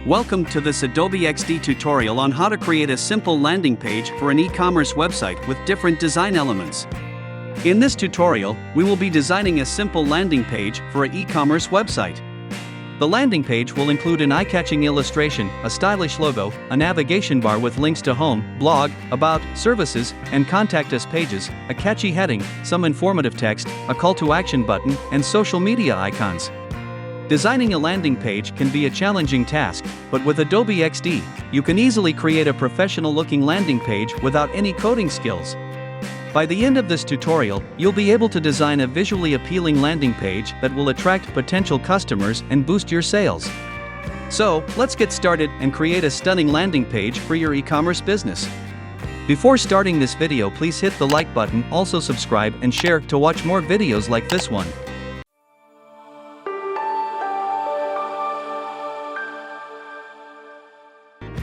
Welcome to this Adobe XD tutorial on how to create a simple landing page for an e-commerce website with different design elements. In this tutorial, we will be designing a simple landing page for an e-commerce website. The landing page will include an eye-catching illustration, a stylish logo, a navigation bar with links to home, blog, about, services, and contact us pages, a catchy heading, some informative text, a call to action button, and social media icons. Designing a landing page can be a challenging task, but with Adobe XD, you can easily create a professional-looking landing page without any coding skills. By the end of this tutorial, you'll be able to design a visually appealing landing page that will attract potential customers and boost your sales. So, let's get started and create a stunning landing page for your e-commerce business. Before starting this video, please hit the like button, also subscribe and share to watch more videos like this one.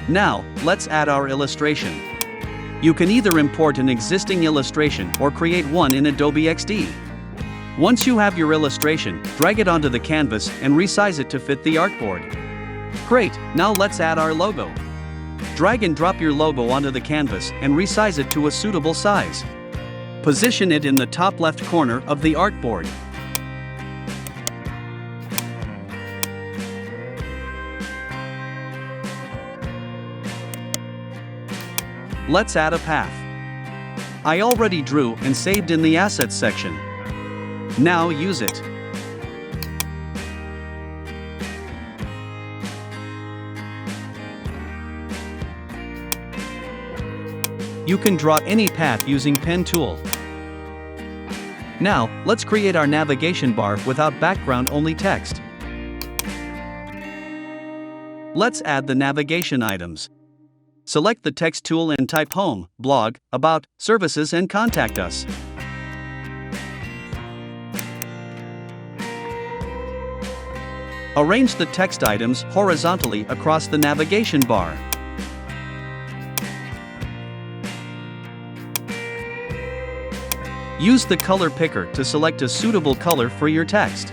Now, let's add our illustration. You can either import an existing illustration or create one in Adobe XD. Once you have your illustration, drag it onto the canvas and resize it to fit the artboard. Great, now let's add our logo. Drag and drop your logo onto the canvas and resize it to a suitable size. Position it in the top left corner of the artboard. Let's add a path. I already drew and saved in the Assets section. Now use it. You can draw any path using Pen tool. Now, let's create our navigation bar without background, only text. Let's add the navigation items. Select the text tool and type home, blog, about, services and contact us. Arrange the text items horizontally across the navigation bar. Use the color picker to select a suitable color for your text.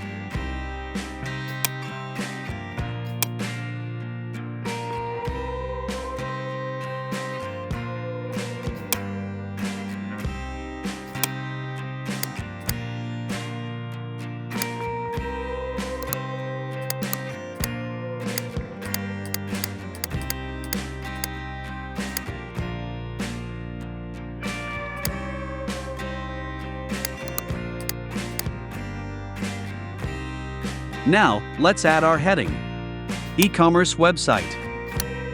Now, let's add our heading. E-commerce website.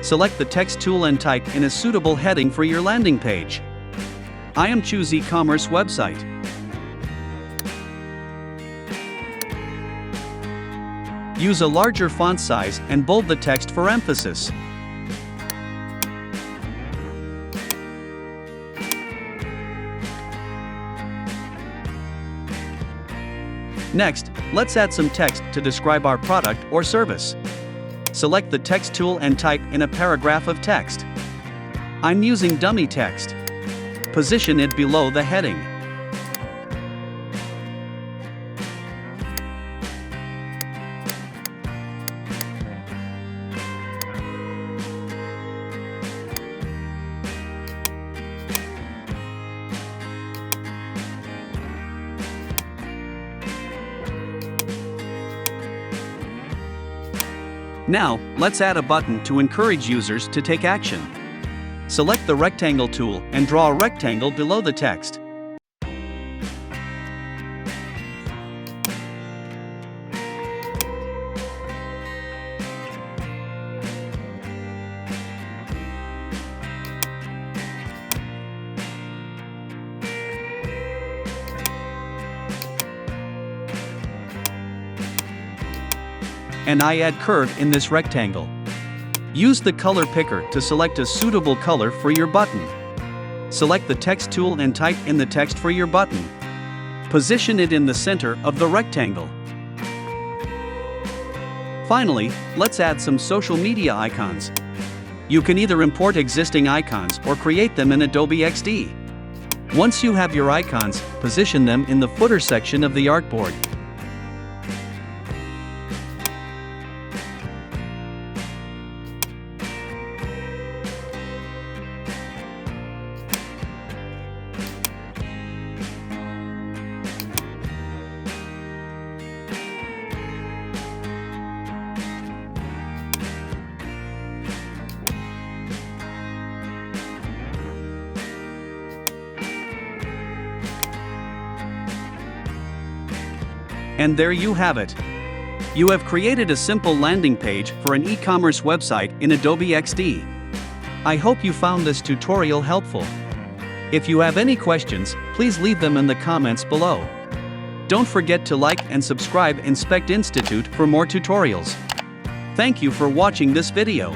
Select the text tool and type in a suitable heading for your landing page. I am choose e-commerce website. Use a larger font size and bold the text for emphasis. Next, let's add some text to describe our product or service. Select the text tool and type in a paragraph of text. I'm using dummy text. Position it below the heading. Now, let's add a button to encourage users to take action. Select the rectangle tool and draw a rectangle below the text. And I add curve in this rectangle. Use the color picker to select a suitable color for your button. Select the text tool and type in the text for your button. Position it in the center of the rectangle. Finally, let's add some social media icons. You can either import existing icons or create them in Adobe XD. Once you have your icons, position them in the footer section of the artboard. And there you have it. You have created a simple landing page for an e-commerce website in Adobe XD. I hope you found this tutorial helpful. If you have any questions, please leave them in the comments below. Don't forget to like and subscribe Inspect Institute for more tutorials. Thank you for watching this video.